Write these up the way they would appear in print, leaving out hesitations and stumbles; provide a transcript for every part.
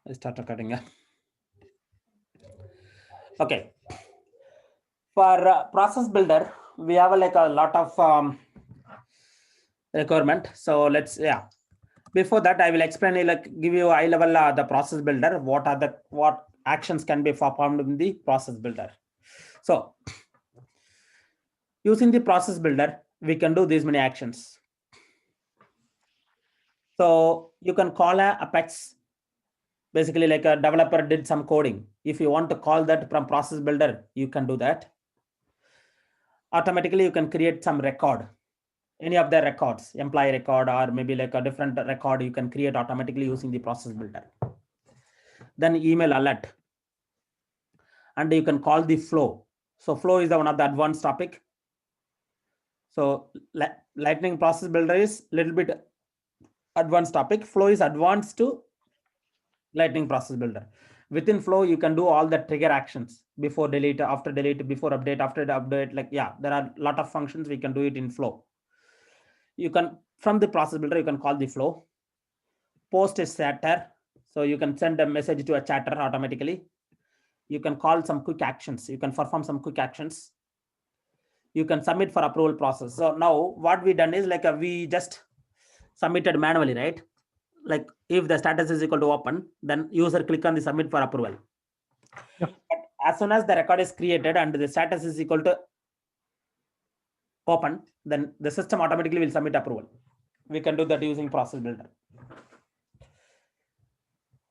I start recording. Yeah. Okay. For process builder, we have like a lot of requirement. So let's Before that, I will explain like give you high level the process builder. What actions can be performed in the process builder. So using the process builder, we can do these many actions. So you can call a Apex. Basically, like a developer did some coding. If you want to call that from process builder, you can do that. Automatically, you can create some record. Any of the records, employee record, or maybe like a different record, you can create automatically using the process builder. Then email alert. And you can call the flow. So flow is the one of the advanced topic. So Lightning process builder is little bit advanced topic. Flow is advanced to Lightning process builder. Within flow, you can do all the trigger actions before delete, after delete, before update, after the update. Like, yeah, there are a lot of functions. We can do it in flow. You can, from the process builder, you can call the flow. Post is chatter. So you can send a message to a chatter automatically. You can call some quick actions. You can perform some quick actions. You can submit for approval process. So now what we done is like we just submitted manually, right? Like if the status is equal to open, then user click on the submit for approval. Yep. But as soon as the record is created and the status is equal to open, then the system automatically will submit approval. We can do that using process builder.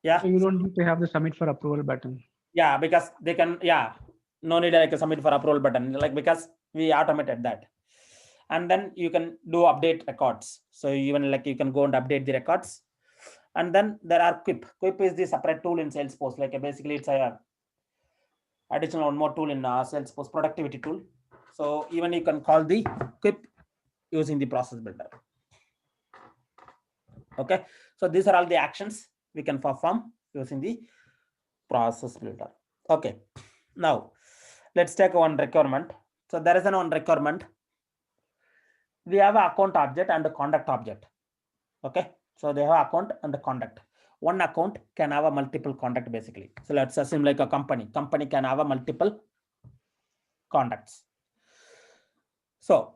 Yeah. So you don't need to have the submit for approval button. Yeah, because they can, no need like a submit for approval button, like because we automated that. And then you can do update records. So even like you can go and update the records. And then there are Quip. Quip is the separate tool in Salesforce. Like basically it's a additional one more tool in Salesforce productivity tool. So even you can call the Quip using the process builder. Okay. So these are all the actions we can perform using the process builder. Okay. Now let's take one requirement. So there is an one requirement. We have an account object and a conduct object. Okay. So they have account and the conduct. One account can have a multiple conduct basically. So let's assume like a company. Company can have a multiple conducts. So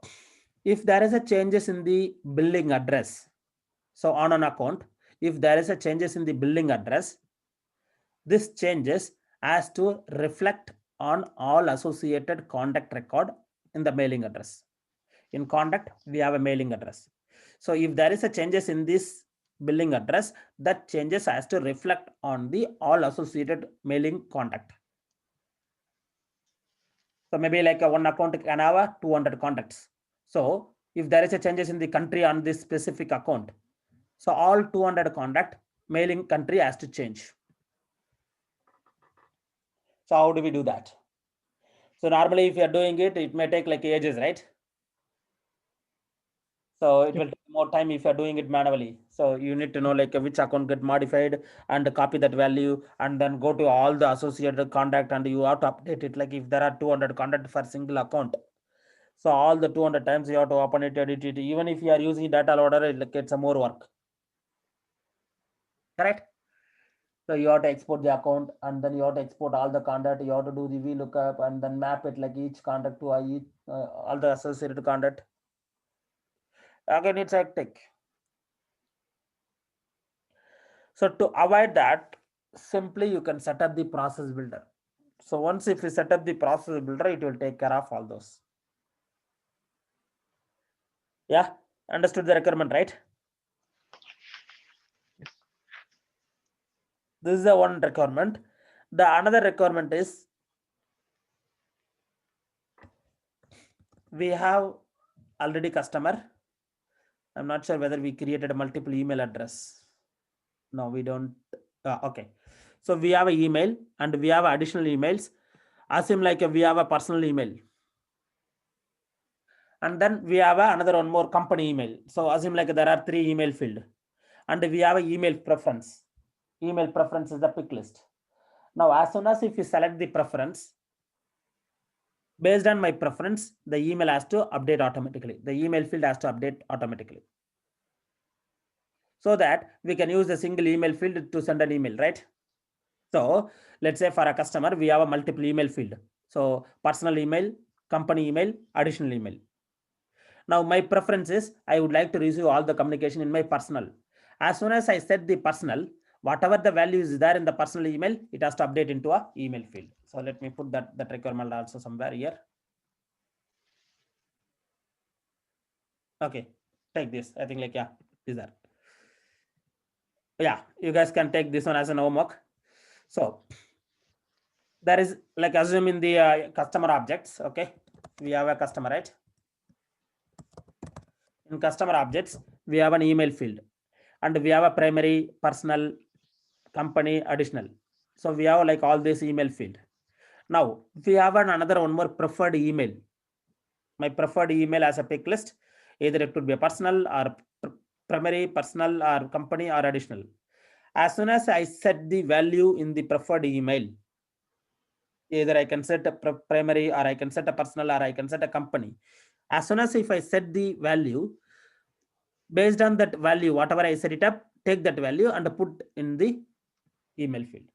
if there is a changes in the billing address, so on an account, if there is a changes in the billing address, this changes has to reflect on all associated contact record in the mailing address. In conduct, we have a mailing address. So if there is a changes in this billing address, that changes has to reflect on the all associated mailing contact. So maybe like a one account can have a 200 contacts. So if there is a changes in the country on this specific account, so all 200 contact mailing country has to change. So how do we do that? So normally if you are doing it, it may take like ages, right? So it will take more time if you are doing it manually. So you need to know like which account get modified and copy that value and then go to all the associated contact and you have to update it. Like if there are 200 contact for single account, so all the 200 times you have to open it, edit it. Even if you are using data loader, it gets some more work. Correct? So you have to export the account and then you have to export all the contact. You have to do the VLOOKUP and then map it like each contact to each all the associated contact. Again, it's hectic. So to avoid that, simply you can set up the process builder. So once if you set up the process builder, it will take care of all those. Yeah, understood the requirement, right? This is the one requirement. The another requirement is we have already customer. I'm not sure whether we created a multiple email address. No, we don't. Okay. So we have an email and we have additional emails. Assume like we have a personal email. And then we have another one more company email. So assume like there are 3 email field. And we have an email preference. Email preference is the pick list. Now, as soon as if you select the preference, based on my preference, the email has to update automatically. The email field has to update automatically. So that we can use a single email field to send an email, right? So let's say for a customer, we have a multiple email field. So personal email, company email, additional email. Now my preference is I would like to receive all the communication in my personal. As soon as I set the personal, whatever the value is there in the personal email, it has to update into a email field. So let me put that requirement also somewhere here. Okay, take this. I think like, yeah, these are. Yeah, you guys can take this one as an homework. So there is like assume in the customer objects. Okay, we have a customer, right? In customer objects, we have an email field and we have a primary, personal, company, additional. So we have like all this email field. Now we have another one more preferred email. My preferred email as a pick list, either it could be a personal or primary, personal or company or additional. As soon as I set the value in the preferred email, either I can set a primary or I can set a personal or I can set a company. As soon as if I set the value, based on that value, whatever I set it up, take that value and put in the email field.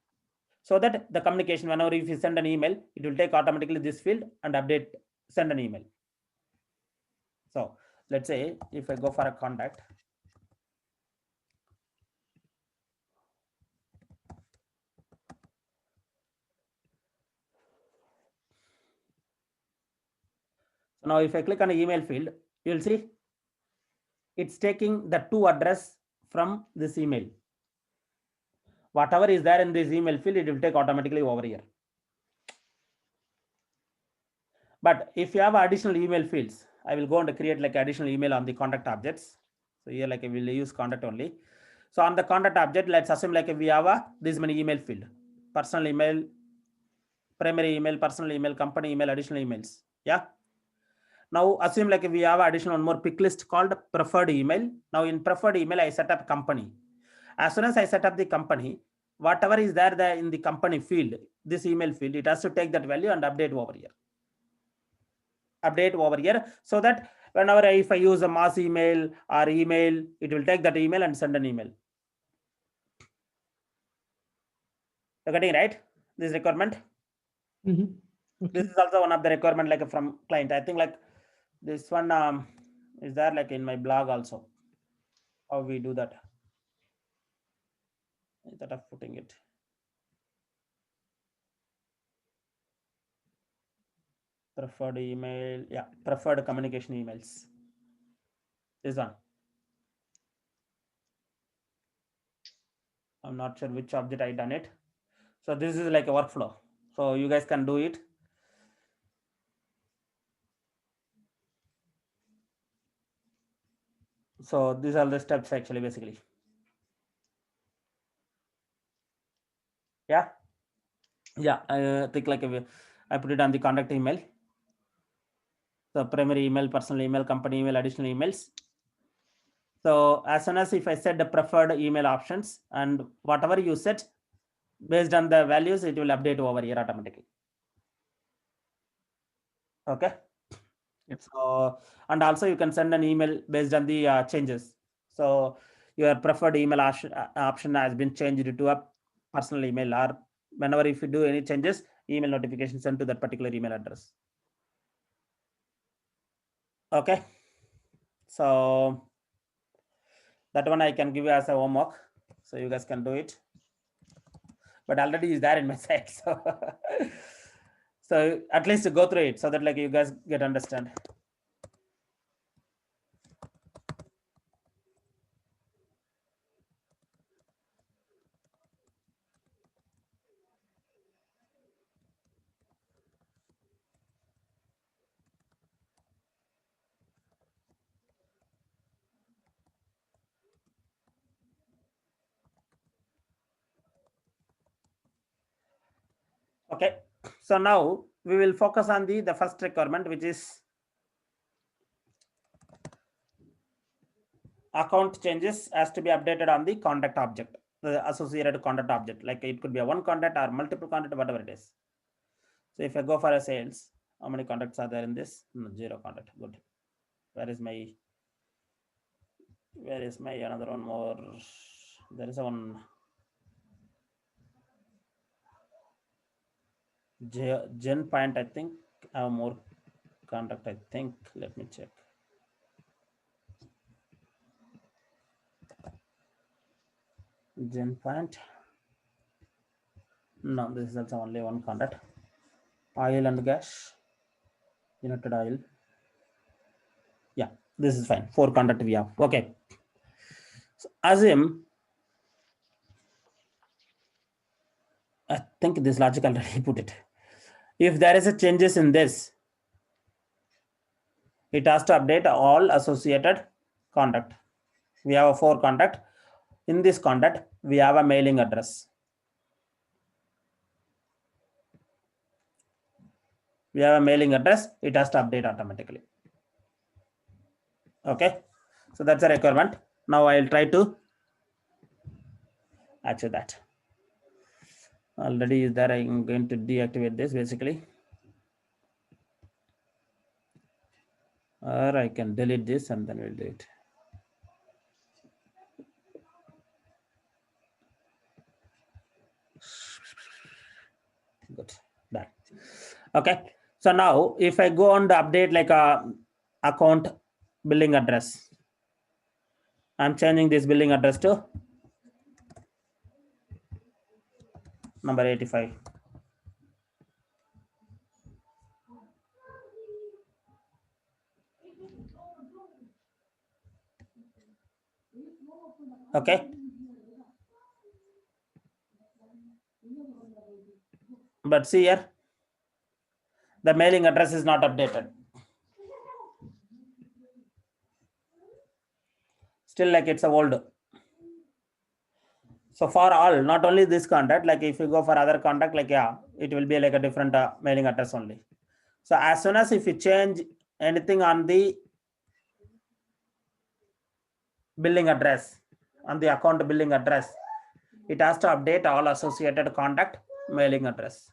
So that the communication, whenever if you send an email, it will take automatically this field and update, send an email. So let's say if I go for a contact, so now if I click on the email field, you'll see it's taking the to address from this email. Whatever is there in this email field, it will take automatically over here. But if you have additional email fields, I will go and create like additional email on the contact objects. So here like I will use contact only. So on the contact object, let's assume like we have this many email field, personal email, primary email, personal email, company email, additional emails. Yeah. Now assume like we have additional one more pick list called preferred email. Now in preferred email, I set up company. As soon as I set up the company, whatever is there in the company field, this email field, it has to take that value and update over here. Update over here, so that whenever if I use a mass email or email, it will take that email and send an email. You're getting right? This requirement. Okay. This is also one of the requirement like from client. I think like this one is there like in my blog also. How we do that? Instead of putting it. Preferred email, yeah, preferred communication emails. This one. I'm not sure which object I done it. So this is like a workflow. So you guys can do it. So these are the steps actually basically. Yeah. Yeah, I think like I put it on the contact email. So primary email, personal email, company email, additional emails. So as soon as if I set the preferred email options and whatever you set based on the values, it will update over here automatically. Okay. Yep. So, and also you can send an email based on the changes. So your preferred email option has been changed to a personal email, or whenever if you do any changes, email notification sent to that particular email address. Okay. So that one I can give you as a homework, so you guys can do it. But already is there in my site, so at least to go through it so that like you guys get understand. Okay, so now we will focus on the first requirement, which is account changes has to be updated on the contact object, the associated contact object. Like it could be a one contact or multiple contact, whatever it is. So if I go for a sales, how many contacts are there in this? No, 0 contact. Good. Where is my another one more? There is a one. Gen point, I think I have more contact, I think. Let me check. Gen point. No, this is also only one contact. Oil and gas. United Oil. Yeah, this is fine. 4 contact we have. Okay. So assume, I think this logic already put it. If there is a changes in this, it has to update all associated contact. We have a 4 contact. In this contact, we have a mailing address. We have a mailing address. It has to update automatically. Okay. So that's a requirement. Now I'll try to achieve that. Already is there. I'm going to deactivate this basically. Or I can delete this and then we'll do it. Good. Done. Okay. So now if I go on the update like a account billing address, I'm changing this billing address to number 85. Okay. But see here, the mailing address is not updated. Still like it's a old. So for all, not only this contact, like if you go for other contact, like yeah, it will be like a different mailing address only. So as soon as if you change anything on the billing address, on the account billing address, it has to update all associated contact mailing address.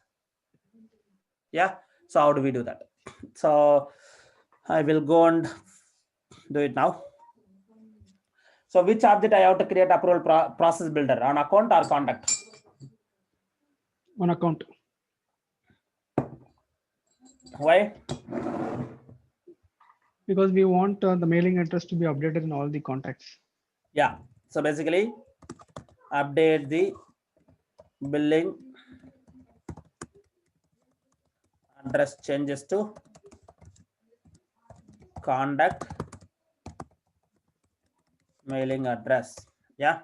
Yeah. So how do we do that? So I will go and do it now. So which object I have to create approval process builder, on account or contact? On account. Why? Because we want the mailing address to be updated in all the contacts. Yeah. So basically, update the billing address changes to contact mailing address. Yeah.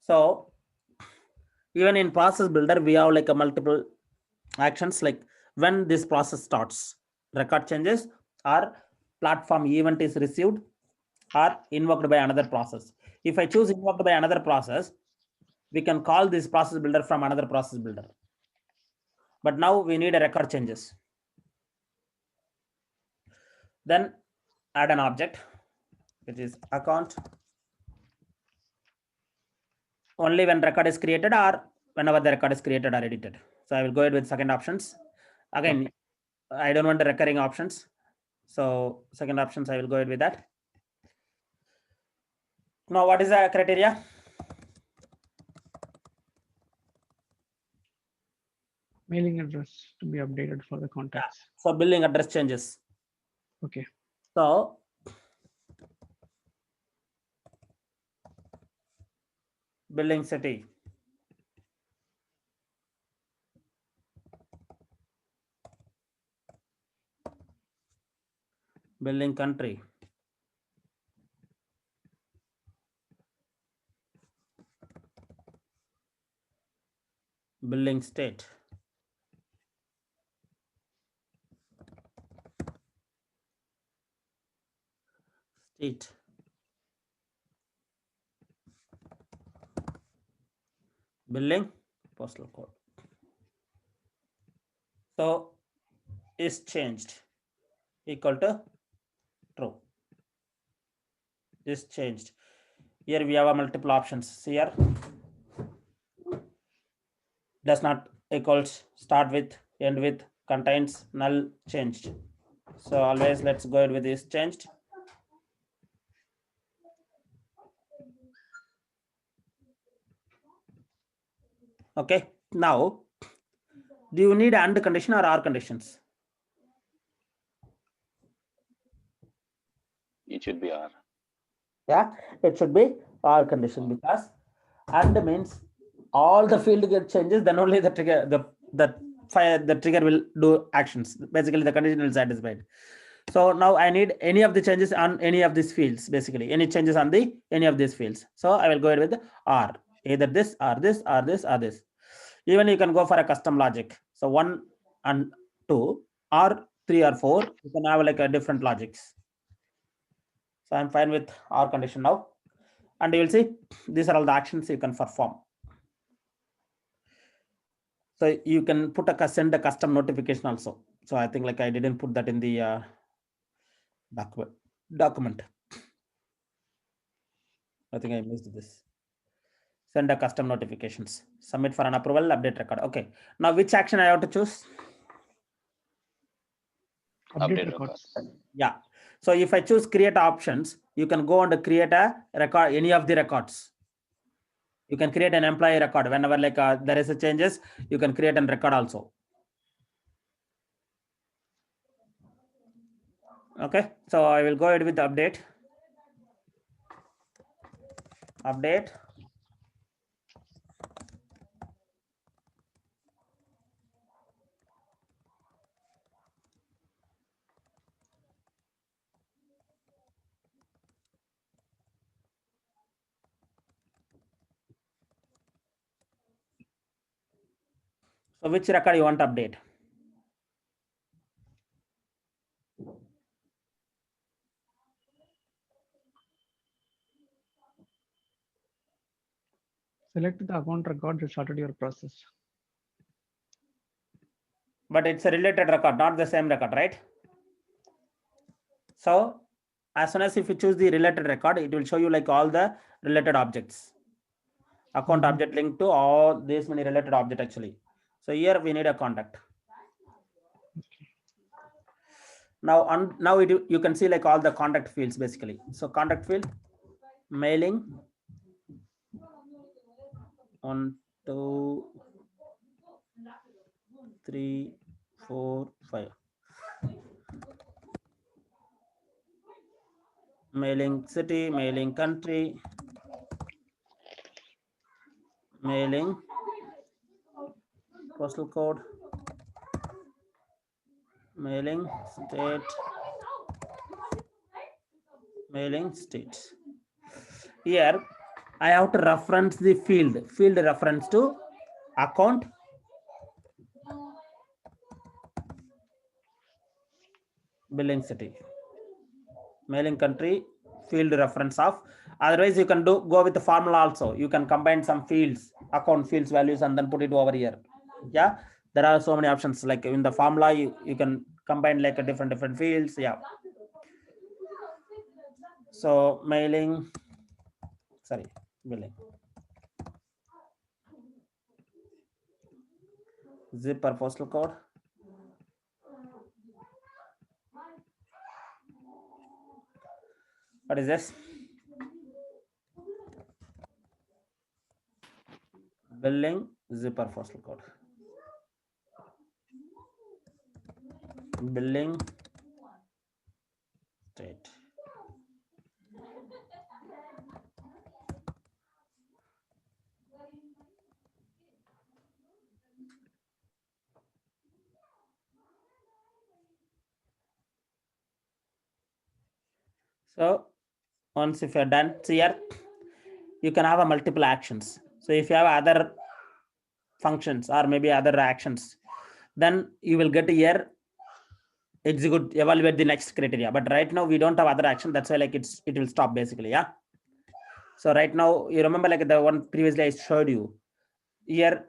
So even in process builder, we have like a multiple actions, like when this process starts, record changes or platform event is received or invoked by another process. If I choose invoked by another process, we can call this process builder from another process builder. But now we need a record changes. Then add an object, which is account. Only when record is created or whenever the record is created or edited. So I will go ahead with second options. Again, I don't want the recurring options. So second options, I will go ahead with that. Now, what is the criteria? Mailing address to be updated for the contacts. So billing address changes. Okay. So billing city. Billing country. Billing state. State. Billing postal code. So is changed equal to true. Is changed. Here we have a multiple options. Here does not equals, start with, end with, contains, null, changed. So always let's go ahead with this changed. Okay. Now, do you need AND condition or OR conditions? It should be R. Yeah, it should be OR condition because AND means all the field get changes, then only the trigger, the trigger will do actions. Basically, the condition will satisfied. So now I need any of the changes on any of these fields, basically any changes on the any of these fields. So I will go ahead with R, either this or this or this or this. Even you can go for a custom logic. So 1 and 2 or 3 or 4, you can have like a different logics. So I'm fine with OR condition now. And you will see these are all the actions you can perform. So you can put send a custom notification also. So I think like I didn't put that in the document. I think I missed this. Send a custom notifications. Submit for an approval, update record. Okay. Now which action I have to choose? Update records. Yeah. So if I choose create options, you can go and create a record, any of the records. You can create an employee record whenever like there is a changes, you can create a record also. Okay. So I will go ahead with the update. Update. So which record you want to update? Select the account record that started your process. But it's a related record, not the same record, right? So as soon as if you choose the related record, it will show you like all the related objects. Account object linked to all these many related object actually. So here we need a contact. Now you can see like all the contact fields basically. So contact field, mailing, 1, 2, 3, 4, 5. Mailing city, mailing country, mailing postal code, mailing state, mailing states. Here I have to reference the field reference to account, billing city, mailing country, field reference of. Otherwise you can go with the formula also. You can combine some fields, account fields values, and then put it over here. Yeah, there are so many options. Like in the formula you can combine like a different fields. Yeah. So mailing, sorry, billing, zipper postal code, what is this? Billing, zipper postal code, billing state. So once if you're done, so here you can have a multiple actions. So if you have other functions or maybe other actions, then you will get here execute, evaluate the next criteria. But right now we don't have other action. That's why like it will stop basically. Yeah. So right now you remember like the one previously I showed you here.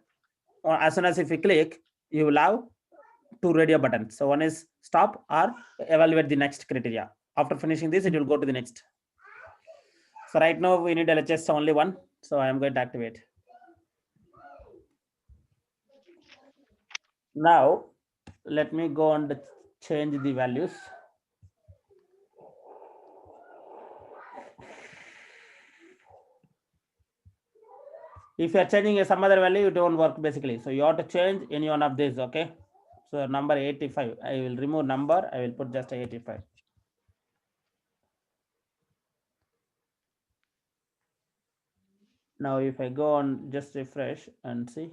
As soon as if you click, you will have two radio buttons. So one is stop or evaluate the next criteria. After finishing this, it will go to the next. So right now we need LHS only one. So I am going to activate. Now let me go and change the values. If you're changing some other value, it won't work basically. So you have to change any one of these. Okay. So number 85, I will remove number. I will put just 85. Now, if I go on, just refresh and see.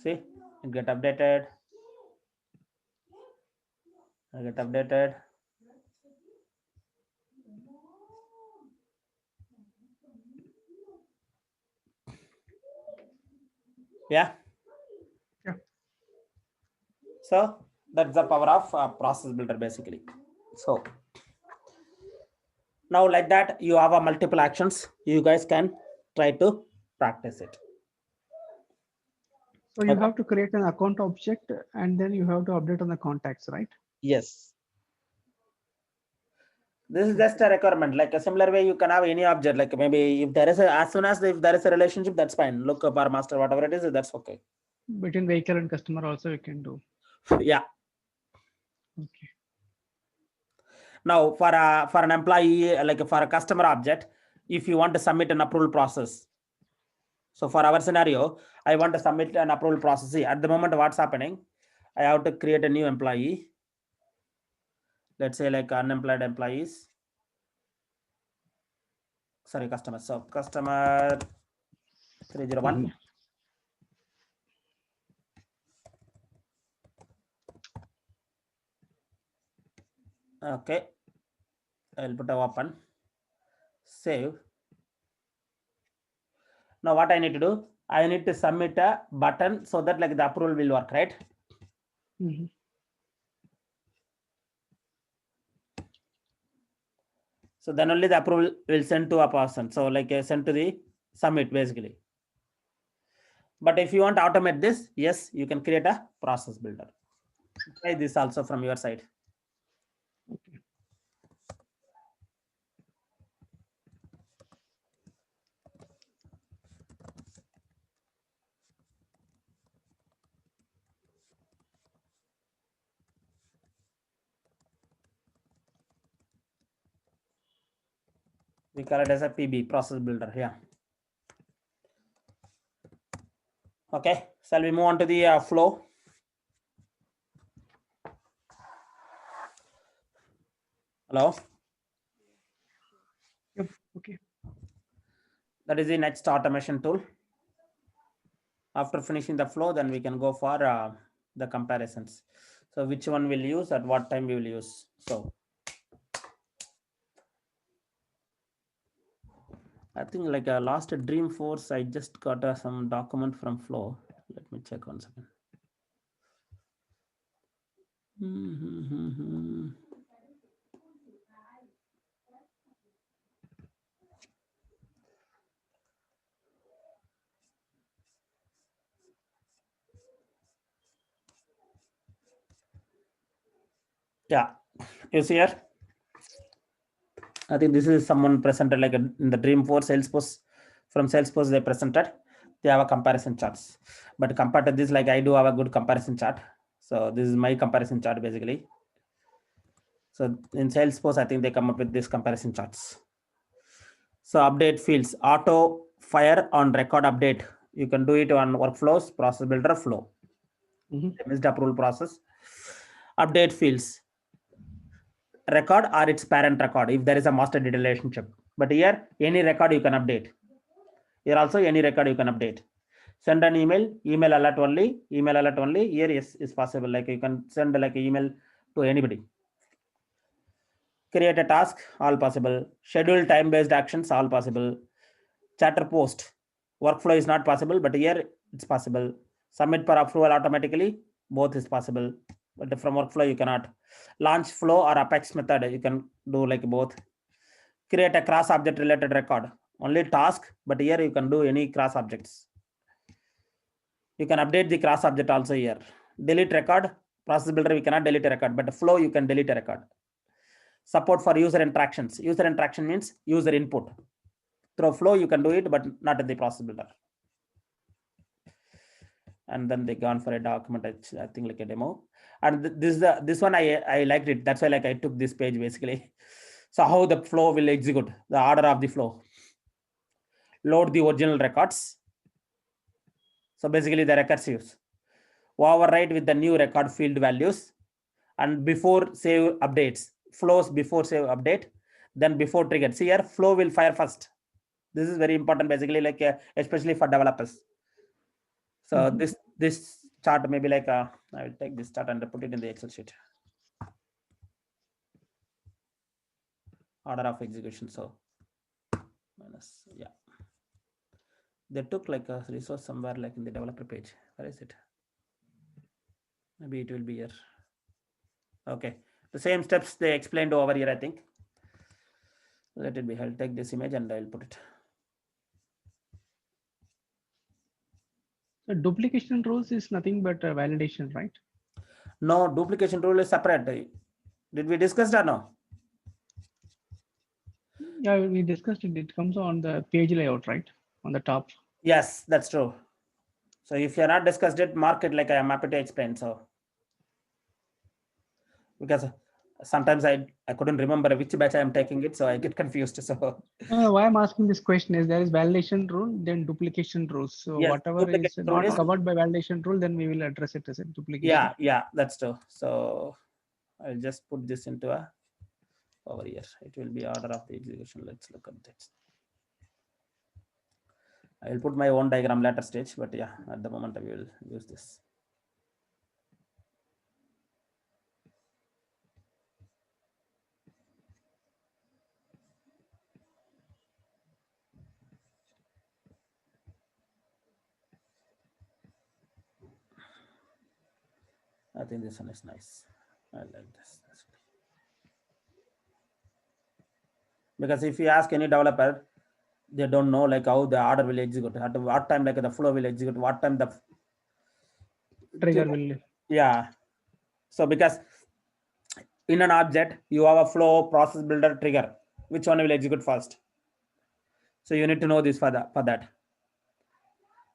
See, it get updated. I get updated. Yeah. Yeah. So that's the power of process builder basically. So now like that, you have a multiple actions. You guys can try to practice it. So you Okay. have to create an account object and then you have to update on the contacts, right? Yes. This is just a requirement. Like a similar way, you can have any object. Like maybe if there is a, as soon as if there is a relationship, that's fine. Look up our master, whatever it is, that's okay. Between vehicle and customer also you can do. Yeah. Okay. Now for an employee, like for a customer object, if you want to submit an approval process. So for our scenario, I want to submit an approval process. See, at the moment, what's happening? I have to create a new employee. Let's say like unemployed employees. Sorry, customer. So customer 301. Okay. I'll put a open. Save. Now what I need to do? I need to submit a button so that like the approval will work, right? Mm-hmm. So then only the approval will send to a person. So like send to the submit basically. But if you want to automate this, yes, you can create a process builder. Try this also from your side. Okay. We call it as a PB, process builder. Yeah. Okay. Shall we move on to the flow? Hello. Yep. Okay. That is the next automation tool. After finishing the flow, then we can go for the comparisons. So which one we'll use at what time we will use. So I think like last Dreamforce, I just got some document from flow. Let me check 1 second. Yeah, you see here. I think this is someone presented like in the Dreamforce Salesforce. From Salesforce, they presented. They have a comparison charts, but compared to this, like I do have a good comparison chart. So this is my comparison chart basically. So in Salesforce, I think they come up with this comparison charts. So update fields, auto fire on record update. You can do it on workflows, process builder flow. Missed approval process. Update fields, record or its parent record if there is a master data relationship. But here, any record you can update. Here also any record you can update. Send an email, email alert only, email alert only. Here is possible. Like you can send like an email to anybody. Create a task, all possible. Schedule time-based actions, all possible. Chatter post, workflow is not possible, but here it's possible. Submit for approval automatically, both is possible. But from workflow, you cannot. Launch flow or Apex method, you can do like both. Create a cross object related record. Only task, but here you can do any cross objects. You can update the cross object also here. Delete record, process builder, we cannot delete a record, but flow, you can delete a record. Support for user interactions. User interaction means user input. Through flow, you can do it, but not in the process builder. and then they gone for a document, I think like a demo. And this one I liked it. That's why like I took this page basically. So how the flow will execute, the order of the flow. Load the original records. So basically the recursives. Overwrite with the new record field values, and before save updates, flows before save update, then before trigger. See here, flow will fire first. This is very important basically, like especially for developers. So this chart maybe like I will take this chart and put it in the Excel sheet. Order of execution. So minus, yeah. They took like a resource somewhere like in the developer page. Where is it? Maybe it will be here. Okay. The same steps they explained over here, I think. Let it be. I'll take this image and I'll put it. So duplication rules is nothing but a validation, right? No, duplication rule is separate. Did we discuss that? No. Yeah, we discussed it. It comes on the page layout, right? On the top. Yes, that's true. So if you're not discussed it, mark it like I am happy to explain. So because sometimes I couldn't remember which batch I am taking it, so I get confused. So Why I'm asking this question is there is validation rule, then duplication rules. So yes, whatever is duplication rule not is, covered by validation rule, then we will address it as a duplication. yeah, that's true. So I'll just put this into a over here. It will be order of the execution. Let's look at this. I will put my own diagram later stage, but yeah, at the moment I will use this. I think this one is nice. I like this. Because if you ask any developer, they don't know like how the order will execute, at what time like the flow will execute, what time the Trigger will. Yeah. So because in an object, you have a flow, process builder, trigger. Which one will execute first? So you need to know this for that.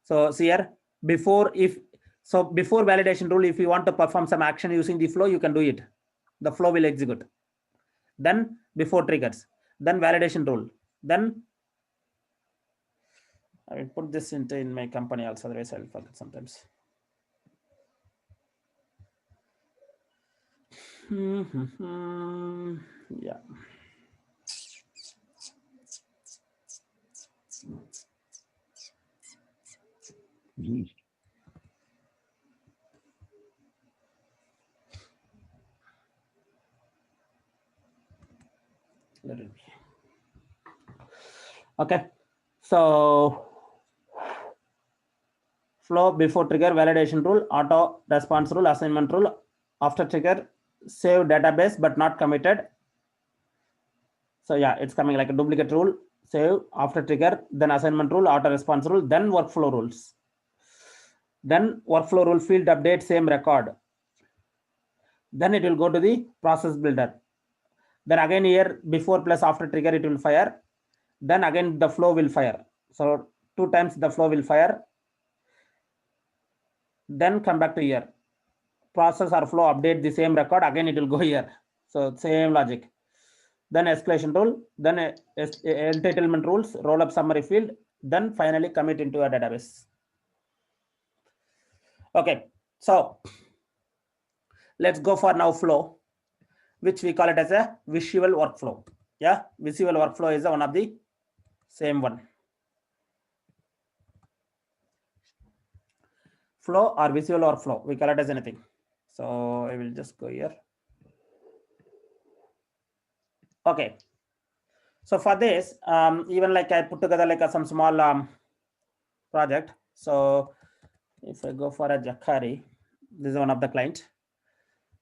So see here, before validation rule, if you want to perform some action using the flow, you can do it. The flow will execute. Then before triggers, then validation rule. Then I will put this in my company also, otherwise I will forget sometimes. Yeah. Let it be. Okay. So flow before trigger, validation rule, auto response rule, assignment rule, after trigger, save database but not committed. So yeah, it's coming like a duplicate rule, save after trigger, then assignment rule, auto response rule, then workflow rules. Then workflow rule field update same record. Then it will go to the process builder. Then again here before plus after trigger it will fire. Then again the flow will fire. So 2 times the flow will fire. Then come back to here. Process or flow update the same record, again it will go here. So same logic. Then escalation rule, then entitlement rules, roll up summary field, then finally commit into a database. Okay, so let's go for now flow, which we call it as a visual workflow. Yeah, visual workflow is one of the same one. Flow or visual workflow, we call it as anything. So I will just go here. Okay. So for this, even like I put together like some small project. So if I go for a Jacari, this is one of the clients.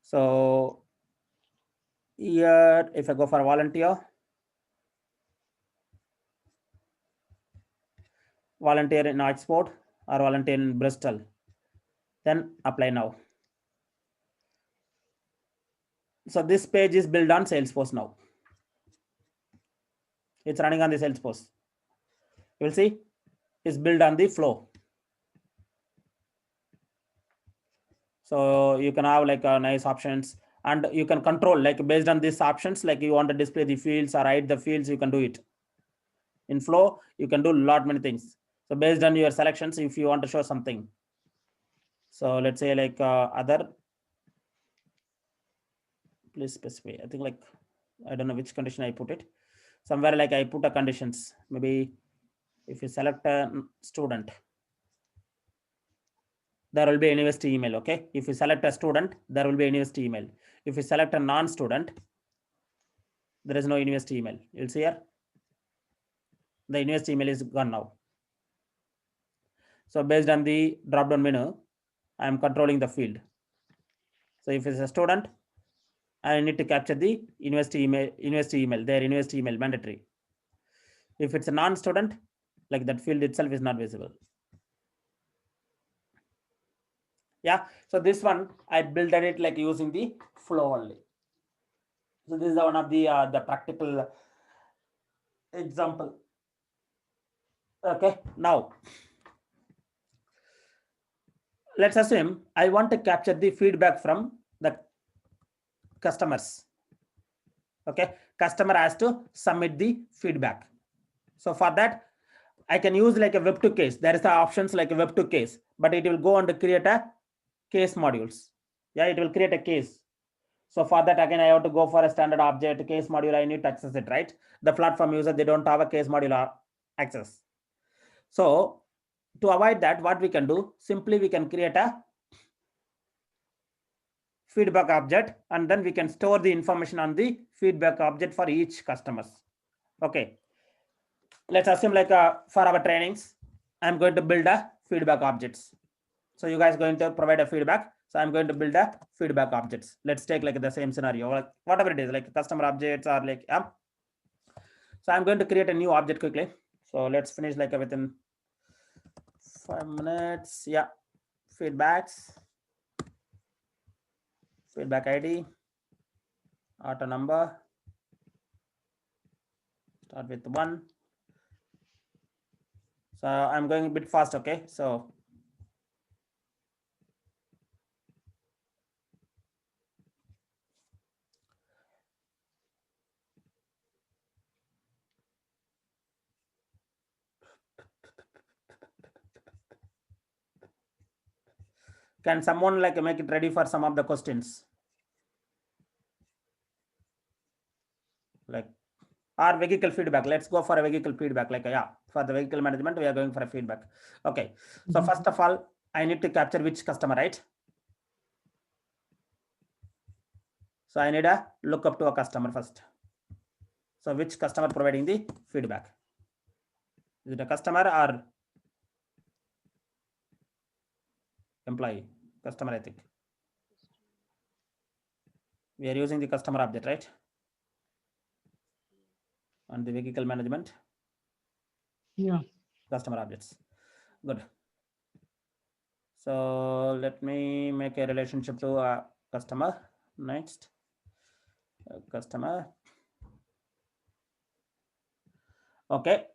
So here, if I go for a volunteer in Oxford or volunteer in Bristol, then apply now. So this page is built on Salesforce now. It's running on the Salesforce. You will see it's built on the flow. So you can have like nice options, and you can control like based on these options, like you want to display the fields or hide the fields, you can do it. In Flow, you can do a lot many things. So based on your selections, if you want to show something, so let's say like other, please specify. I think like, I don't know which condition I put it. Somewhere like I put a conditions. Maybe if you select a student, there will be a university email. Okay. If you select a student, there will be a university email. If you select a non-student, there is no university email. You'll see here. The university email is gone now. So based on the drop-down menu, I am controlling the field. So if it's a student, I need to capture the university email, their university email mandatory. If it's a non-student, like that field itself is not visible. Yeah, so this one I built it like using the Flow only. So this is one of the practical example. Okay, now let's assume I want to capture the feedback from the customers. Okay, customer has to submit the feedback. So for that, I can use like a web to case. There is the options like a web to case, but it will go on to create a case modules. Yeah, it will create a case. So for that, again, I have to go for a standard object case module. I need to access it, right? The platform user, they don't have a case module access. So to avoid that, what we can do, simply we can create a feedback object, and then we can store the information on the feedback object for each customers. Okay. Let's assume like for our trainings, I'm going to build a feedback objects. So you guys going to provide a feedback. So I'm going to build a feedback objects. Let's take like the same scenario, like whatever it is, like customer objects or like, yeah. So I'm going to create a new object quickly. So let's finish like within 5 minutes. Yeah. Feedbacks, feedback ID, auto number, start with 1. So I'm going a bit fast. Okay. So can someone like make it ready for some of the questions? Like, or vehicle feedback. Let's go for a vehicle feedback. Like, yeah, for the vehicle management, we are going for a feedback. Okay. So first of all, I need to capture which customer, right? So I need a look up to a customer first. So which customer providing the feedback? Is it a customer or employee? Customer, I think. We are using the customer object, right? And the vehicle management. Yeah. Customer objects. Good. So let me make a relationship to a customer. Next, customer. Okay.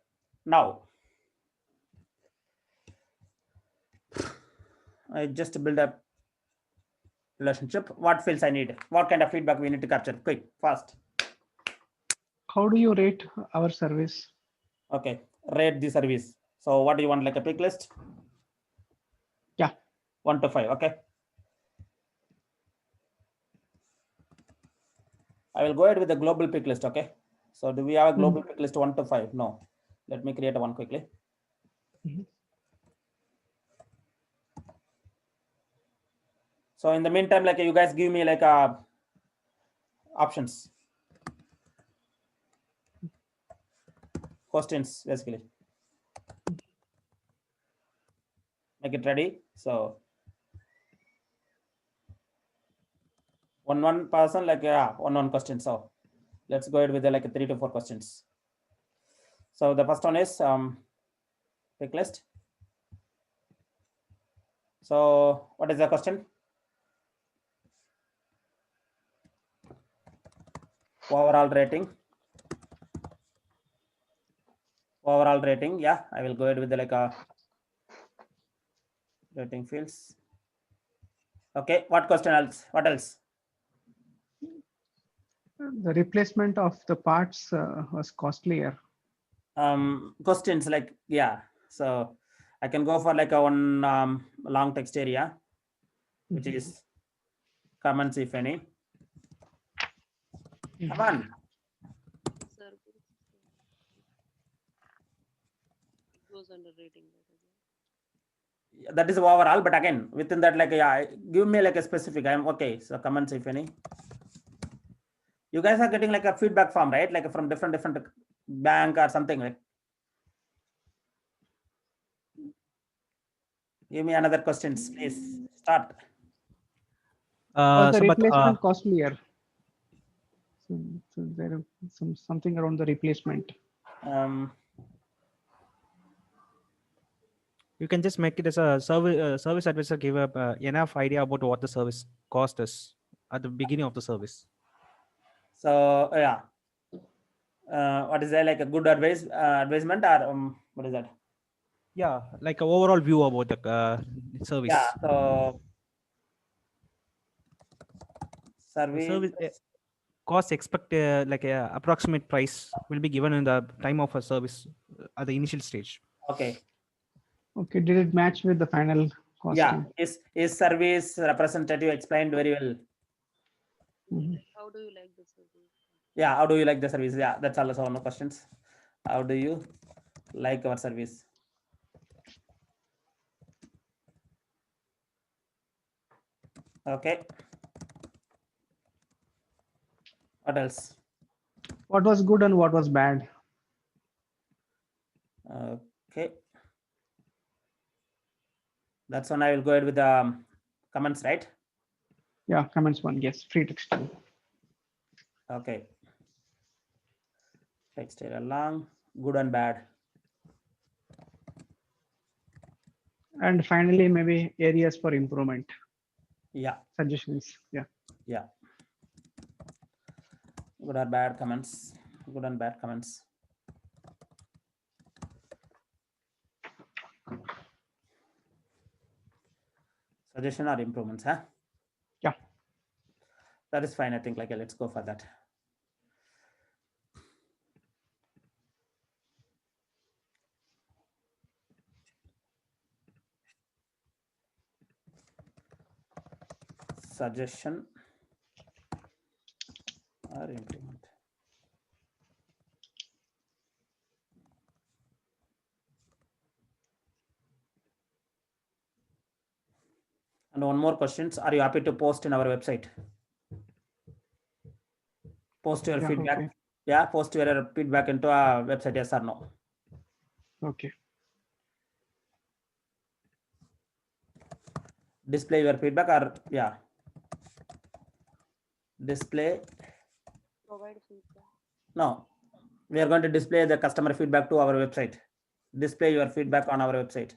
Now I just build a relationship. What fields I need? What kind of feedback we need to capture? Quick, fast. How do you rate our service? Okay, rate the service. So what do you want, like a pick list? Yeah. 1 to 5. Okay. I will go ahead with the global pick list. Okay. So do we have a global pick list 1 to 5? No. Let me create one quickly. So in the meantime, like you guys give me like options, questions, basically. Make it ready. So one person, like, yeah, one question. So let's go ahead with like 3 to 4 questions. So the first one is pick list. So what is the question? Overall rating. Overall rating. Yeah, I will go ahead with the like rating fields. Okay, what question else? What else? The replacement of the parts was costlier. Questions like, yeah. So I can go for like a one long text area, which is comments if any. Come on. Sir, goes under rating that again. That is overall, but again within that, like, yeah, give me like a specific. I'm okay. So comments if any. You guys are getting like a feedback form, right? Like from different bank or something like. Give me another questions, please. Start. Was the So, but replacement costlier? So there is something around the replacement. you can just make it as a service advisor give enough idea about what the service cost is at the beginning of the service. So yeah. What is that, like a good advisement, or what is that? Yeah, like an overall view about the service. Yeah. So The service. service cost expect like a approximate price will be given in the time of a service at the initial stage. Okay. Okay, did it match with the final Yeah. costing? Is service representative explained very well? How do you like the service? Yeah. How do you like the service? Yeah. That's also one of the questions. How do you like our service? Okay. What else? What was good and what was bad? Okay. That's one I will go ahead with the comments, right? Yeah, comments one, yes, free text. Okay. Text area long, good and bad. And finally, maybe areas for improvement, Yeah. suggestions. Yeah. Yeah. Good or bad comments. Good and bad comments. Suggestion or improvements, huh? Yeah. That is fine. I think like let's go for that. Suggestion or improvement. And one more questions. Are you happy to post in our website? Post your Yeah, feedback. okay. Yeah, post your feedback into our website, yes or no? Okay. Display your feedback, or yeah. Display. Provide feedback. No, we are going to display the customer feedback to our website. Display your feedback on our website.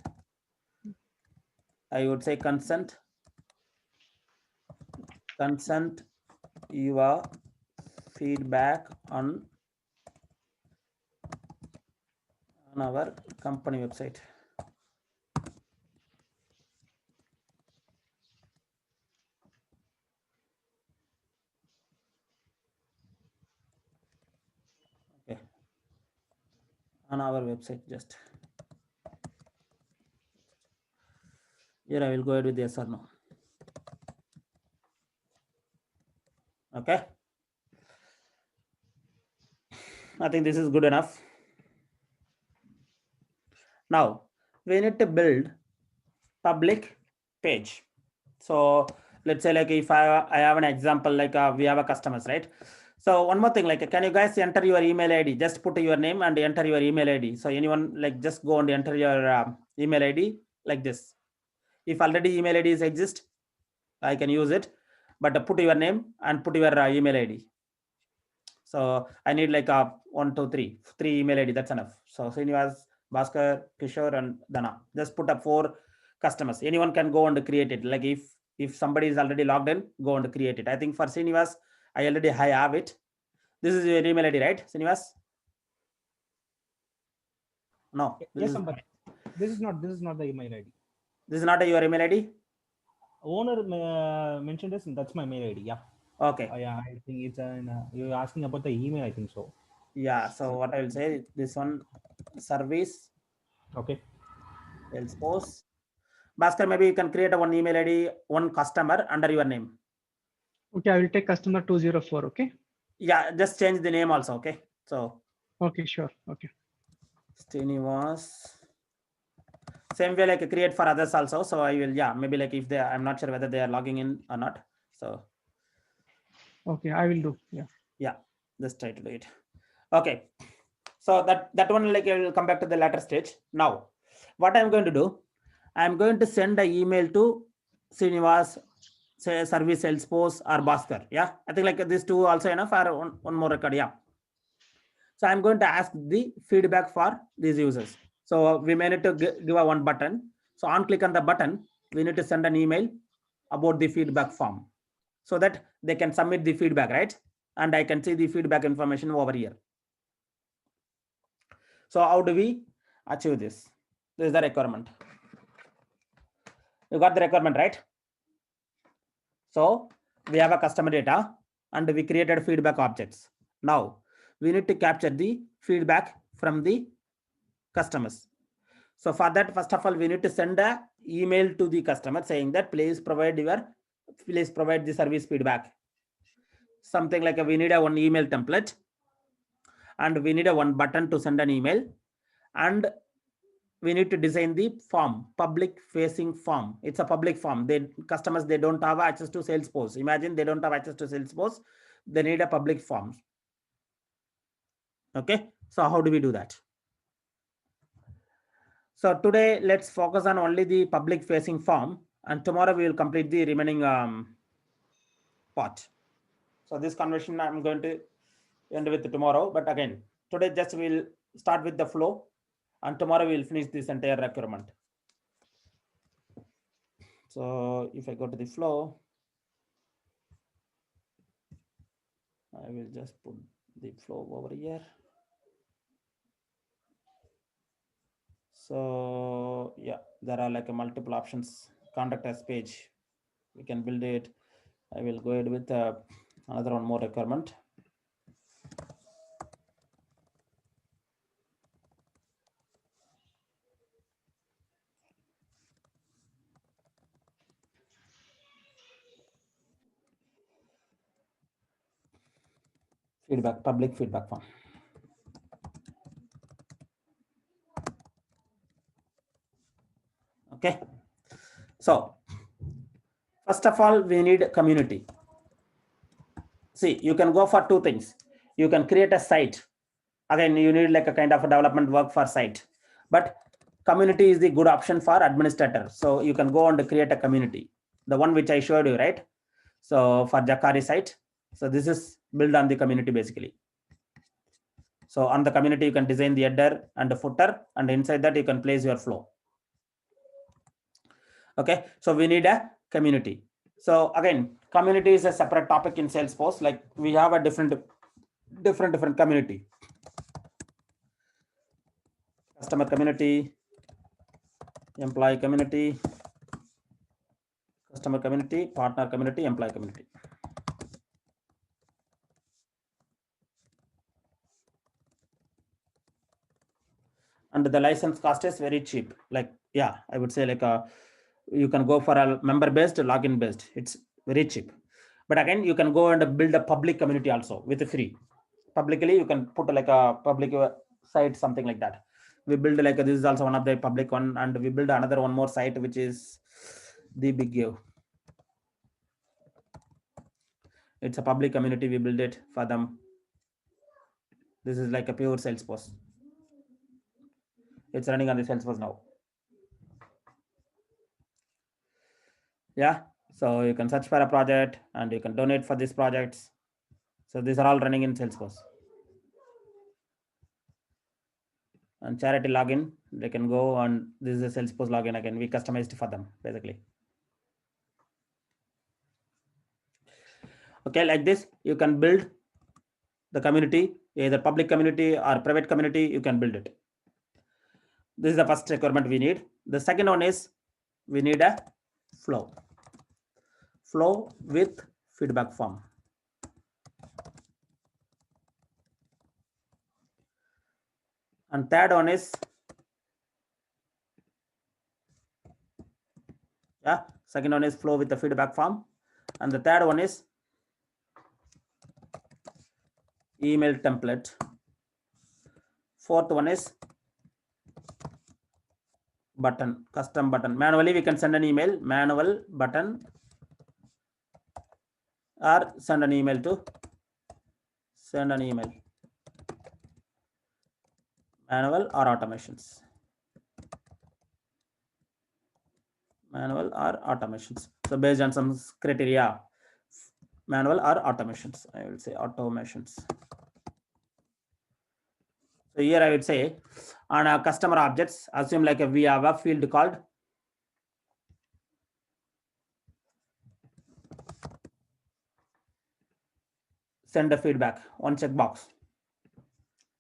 I would say consent your feedback on our company website. Okay. On our website, just here I will go ahead with yes or no. Okay. I think this is good enough. Now we need to build public page. So let's say like if I have an example, like we have a customers, right? So one more thing, like can you guys enter your email ID? Just put your name and enter your email ID. So anyone like just go and enter your email ID like this. If already email IDs exist, I can use it, but put your name and put your email ID. So I need like a 1, 2, 3 email ID. That's enough. So Srinivas, Bhaskar, Kishore, and Dana. Just put up 4 customers. Anyone can go and create it. Like if somebody is already logged in, go and create it. I think for Srinivas, I already have it. This is your email ID, right, Srinivas? No. Yes, but this is not the email ID. This is not your email ID. owner mentioned this. That's my mail ID. Yeah. Okay. Yeah. I think it's you're asking about the email. I think so. Yeah. So what I will say, this one, service, Okay. Salesforce. Bhaskar, maybe you can create a one email ID, one customer under your name. Okay, I will take customer 204. Okay. Yeah, just change the name also. Okay. So Okay, sure. Okay. Srinivas. Same way like create for others also. So I will, yeah, maybe like if they, I'm not sure whether they are logging in or not. So Okay, I will do. Yeah. yeah, just try to do it. Okay. So that one, like I will come back to the latter stage. Now, what I'm going to do, I'm going to send an email to Srinivas, say service Salesforce or Bhaskar. Yeah, I think like these two also enough, or one more record. Yeah. So I'm going to ask the feedback for these users. So we may need to give a one button. So on click on the button, we need to send an email about the feedback form so that they can submit the feedback, right? And I can see the feedback information over here. So how do we achieve this? This is the requirement. You got the requirement, right? So we have a customer data and we created feedback objects. Now we need to capture the feedback from the customers. So for that, first of all, we need to send an email to the customer saying that please provide the service feedback. Something like we need a one email template and we need a one button to send an email, and we need to design the form, public facing form. It's a public form. Customers, they don't have access to Salesforce. Imagine they don't have access to Salesforce. They need a public form. Okay. So how do we do that? So today let's focus on only the public facing form, and tomorrow we will complete the remaining part. So this conversation I'm going to end with tomorrow, but again, today just we'll start with the flow, and tomorrow we'll finish this entire requirement. So if I go to the flow, I will just put the flow over here. So yeah, there are like a multiple options. Contact us page, we can build it. I will go ahead with another one more requirement. Feedback, public feedback form. Okay. So first of all, we need community. See, you can go for two things. You can create a site. Again, you need like a kind of a development work for site, but community is the good option for administrator. So you can go and create a community, the one which I showed you, right? So for Jacari site, so this is built on the community basically. So on the community, you can design the header and the footer, and inside that you can place your flow. Okay, so we need a community. So again, community is a separate topic in Salesforce. Like we have a different community. Customer community, employee community, customer community, partner community, employee community. And the license cost is very cheap. Like, yeah, I would say like you can go for a member based, login based. It's very cheap. But again, you can go and build a public community also with free. Publicly, you can put like a public site, something like that. We build like this is also one of the public one, and we build another one more site, which is the Big Give. It's a public community. We build it for them. This is like a pure Salesforce. It's running on the Salesforce now. Yeah. So you can search for a project and you can donate for these projects. So these are all running in Salesforce. And charity login, they can go and this is a Salesforce login again. We customized for them basically. Okay, like this, you can build the community, either public community or private community, you can build it. This is the first requirement we need. The second one is we need a flow. flow with feedback form. And third one is, yeah, second one is flow with the feedback form. And the third one is email template. Fourth one is button, custom button. Manually, we can send an email, manual button, or send an email to send an email. Manual or automations. Manual or automations. So based on some criteria, manual or automations, I will say automations. So here I would say on our customer objects, assume like we have a field called send a feedback, one checkbox.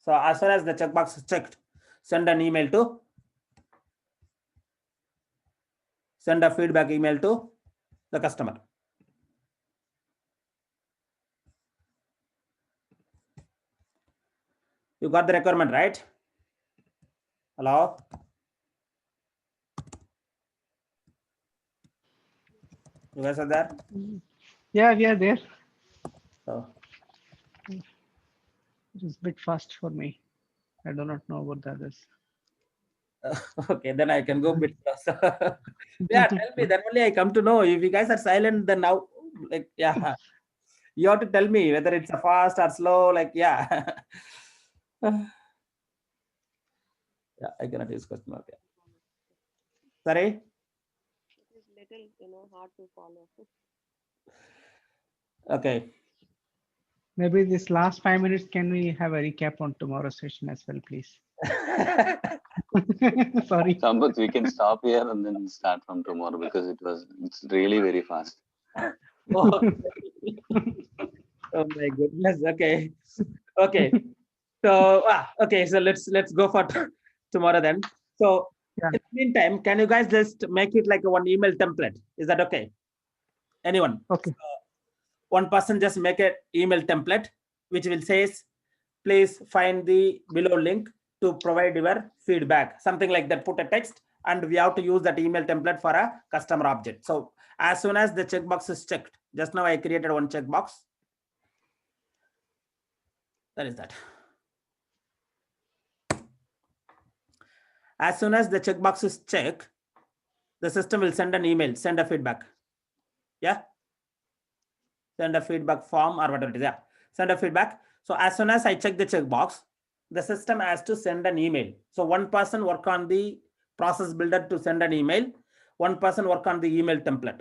So as soon as the checkbox is checked, send an email to send a feedback email to the customer. You got the requirement, right? Hello? You guys are there? Yeah, we are there. So, It's a bit fast for me. I do not know about the others. okay, then I can go a bit faster. Yeah, tell me. Then only I come to know. If you guys are silent, then now, like, yeah, you have to tell me whether it's a fast or slow. Like, yeah. Yeah, I cannot use question mark. Yeah. Sorry. It is little, hard to follow. Okay. Maybe this last 5 minutes, can we have a recap on tomorrow's session as well, please? Sorry. Sampath, we can stop here and then start from tomorrow because it's really very fast. Oh, oh my goodness. Okay. Okay. So okay. So let's go for tomorrow then. So Yeah. in the meantime, can you guys just make it like a one email template? Is that okay? Anyone? Okay. One person just make an email template which will says, please find the below link to provide your feedback, something like that. Put a text, and we have to use that email template for a customer object. So as soon as the checkbox is checked, just now I created one checkbox. That is that. As soon as the checkbox is checked, the system will send an email, send a feedback. Yeah. Send a feedback form or whatever it is. Yeah. Send a feedback. So as soon as I check the checkbox, the system has to send an email. So one person work on the process builder to send an email. One person work on the email template.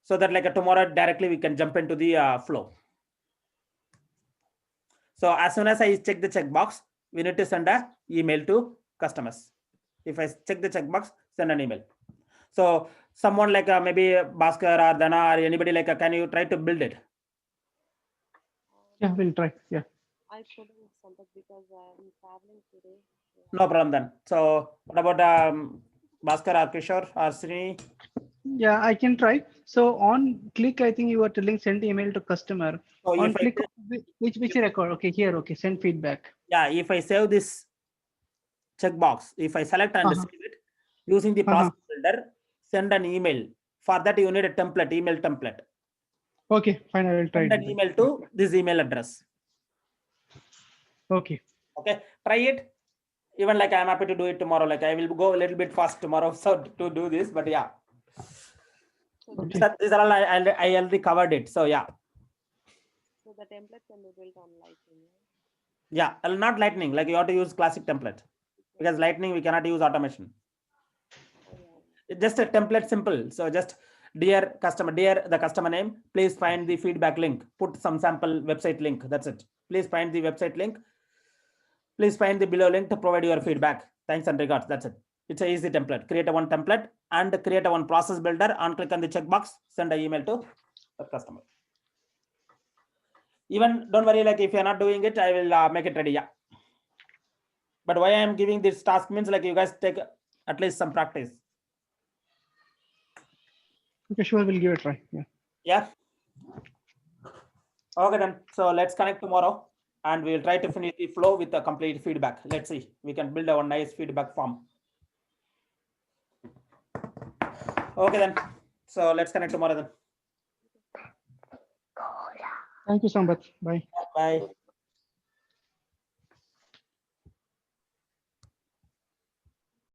So that like tomorrow directly we can jump into the flow. So as soon as I check the checkbox, we need to send an email to customers. If I check the checkbox, send an email. So someone like maybe Bhaskar or Dana or anybody like can you try to build it? Yeah, we'll try. Yeah. I couldn't, Sampath, because I'm traveling today. No problem then. So what about Bhaskar or Kishore or Srini? Yeah, I can try. So on click, I think you were telling send email to customer. So On if click, which record? Okay, here. Okay, send feedback. yeah, if I save this checkbox, if I select and save it using the process builder, send an email. For that, you need a template, email template. Okay, fine. I will try. Send an email to this email address. Okay. Okay, try it. Even like I'm happy to do it tomorrow. Like I will go a little bit fast tomorrow so to do this, but yeah. Okay. These are all I already covered it. So yeah. So the template can be built on Lightning. Yeah, not Lightning. Like you have to use classic template because Lightning we cannot use automation. It's just a template, simple. So just dear customer, dear the customer name, please find the feedback link. Put some sample website link. That's it. Please find the website link. Please find the below link to provide your feedback. Thanks and regards. That's it. It's an easy template. Create a one template and create a one process builder. And click on the checkbox. Send an email to the customer. Even don't worry. Like if you're not doing it, I will make it ready. Yeah. But why I am giving this task means like you guys take at least some practice. Okay, sure, we'll give it a try. Yeah. Yeah. Okay then. So let's connect tomorrow and we'll try to finish the flow with the complete feedback. Let's see. We can build our nice feedback form. Okay then. So let's connect tomorrow then. Thank you, Sambat. Bye. Bye.